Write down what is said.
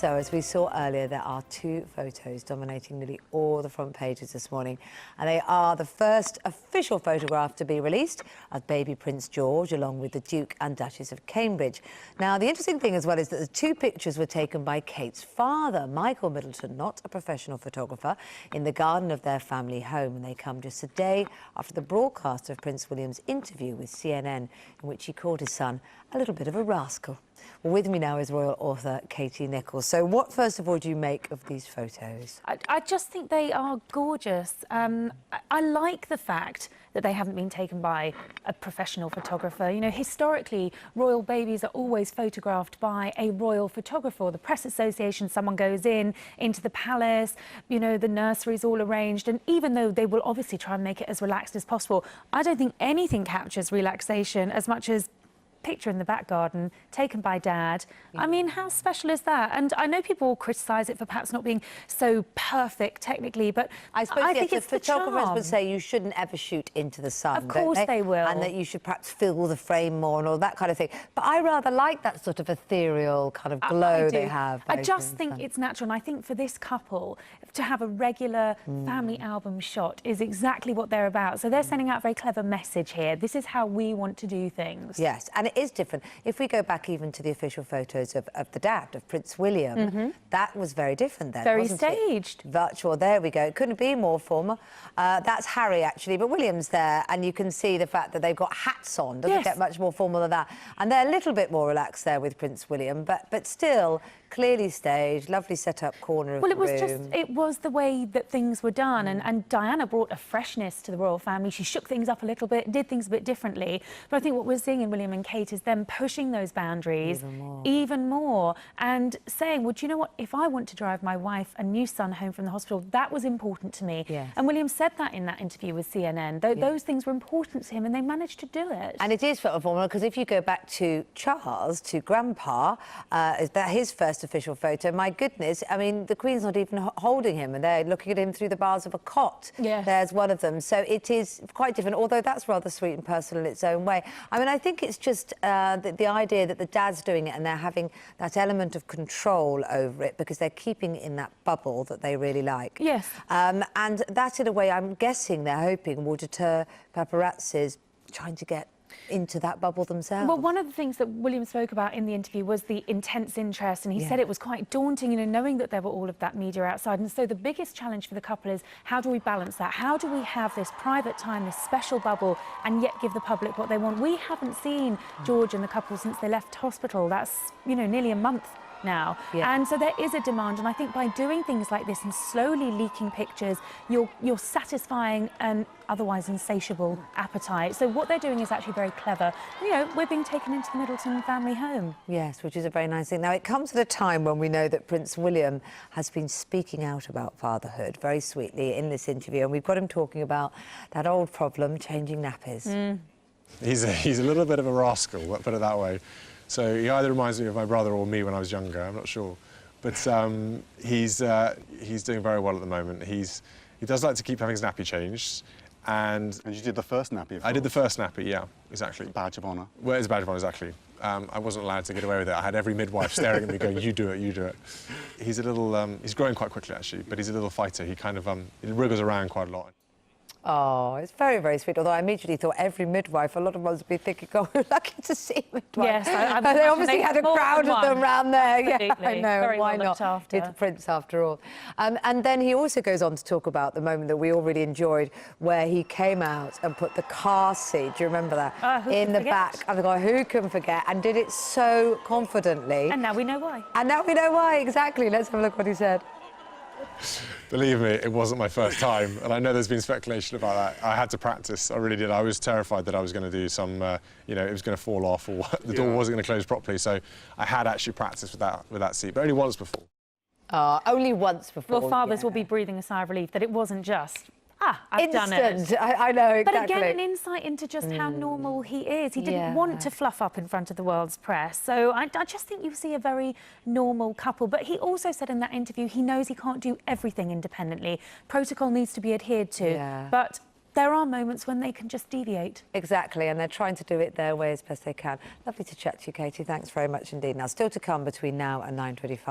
So, as we saw earlier, there are two photos dominating nearly all the front pages this morning, and they are the first official photograph to be released of baby Prince George, along with the Duke and Duchess of Cambridge. Now, the interesting thing as well is that the two pictures were taken by Kate's father, Michael Middleton, not a professional photographer, in the garden of their family home, and they come just a day after the broadcast of Prince William's interview with CNN, in which he called his son a little bit of a rascal. Well, with me now is royal author Katie NICHOLL. So what, first of all, do you make of these photos? I just think they are gorgeous. I like the fact that they haven't been taken by a professional photographer. You know, historically, royal babies are always photographed by a royal photographer. The Press Association, someone goes into the palace, you know, the nursery's all arranged, and even though they will obviously try and make it as relaxed as possible, I don't think anything captures relaxation as much as picture in the back garden taken by Dad. Yeah. I mean, how special is that? And I know people will criticise it for perhaps not being so perfect technically, but I think it's the photographers would say you shouldn't ever shoot into the sun. Of course they will. And that you should perhaps fill the frame more and all that kind of thing. But I rather like that sort of ethereal kind of glow they have. I just think it's natural, and I think for this couple to have a regular family album shot is exactly what they're about. So they're sending out a very clever message here. This is how we want to do things. Yes, and it is different. If we go back even to the official photos of the dad, of Prince William, that was very different then, very wasn't staged. It? Virtual, there we go. It couldn't be more formal. That's Harry, actually, but William's there, and you can see the fact that they've got hats on. Doesn't get much more formal than that. And they're a little bit more relaxed there with Prince William, but still clearly staged, lovely set-up corner of the room. It was the way that things were done, and Diana brought a freshness to the royal family. She shook things up a little bit, did things a bit differently. But I think what we're seeing in William and Kate is them pushing those boundaries even more and saying, well, do you know what? If I want to drive my wife and new son home from the hospital, that was important to me. Yes. And William said that in that interview with CNN. Those things were important to him, and they managed to do it. And it is formal, because if you go back to Charles, to Grandpa, his first official photo, my goodness, I mean, the Queen's not even holding him, and they're looking at him through the bars of a cot. Yes. There's one of them. So it is quite different, although that's rather sweet and personal in its own way. I mean, I think it's just the idea that the dad's doing it and they're having that element of control over it because they're keeping it in that bubble that they really like. Yes. And that, in a way, I'm guessing they're hoping will deter paparazzis trying to get into that bubble themselves. Well, one of the things that William spoke about in the interview was the intense interest, and he said it was quite daunting, you know, knowing that there were all of that media outside. And so the biggest challenge for the couple is, how do we balance that? How do we have this private time, this special bubble, and yet give the public what they want? We haven't seen George and the couple since they left hospital. That's, you know, nearly a month now. And so there is a demand, and I think by doing things like this and slowly leaking pictures, you're satisfying an otherwise insatiable appetite. So what they're doing is actually very clever. You know, we're being taken into the Middleton family home. Yes, which is a very nice thing. Now, it comes at a time when we know that Prince William has been speaking out about fatherhood very sweetly in this interview, and we've got him talking about that old problem, changing nappies. He's a little bit of a rascal, let's put it that way. So he either reminds me of my brother or me when I was younger, I'm not sure. But he's doing very well at the moment. He does like to keep having his nappy changed. And you did the first nappy, I did the first nappy, yeah, exactly. Badge of honour. Well, it's a badge of honour, exactly. I wasn't allowed to get away with it. I had every midwife staring at me going, you do it, you do it. He's a little, he's growing quite quickly, actually, but he's a little fighter. He kind of, he wriggles around quite a lot. Oh, it's very, very sweet. Although I immediately thought every midwife, a lot of us would be thinking, oh, we're lucky to see midwives. Yes, but they obviously had a crowd of them around there. Absolutely. Yeah, I know. Very why well not? It's the Prince, after all. And then he also goes on to talk about the moment that we all really enjoyed, where he came out and put the car seat, do you remember that? In the back. I've gone, who can forget? And did it so confidently. And now we know why. And now we know why, exactly. Let's have a look what he said. Believe me, it wasn't my first time, and I know there's been speculation about that. I had to practice, I really did. I was terrified that I was going to do some, you know, it was going to fall off, or the door wasn't going to close properly, so I had actually practiced with that seat, but only once before. Only once before. Well, fathers will be breathing a sigh of relief that it wasn't just, I've done it. I know, exactly. But again, an insight into just how normal he is. He didn't want to fluff up in front of the world's press. So I just think you see a very normal couple. But he also said in that interview he knows he can't do everything independently. Protocol needs to be adhered to. But there are moments when they can just deviate. Exactly, and they're trying to do it their way as best they can. Lovely to chat to you, Katie. Thanks very much indeed. Now, still to come between now and 9:25.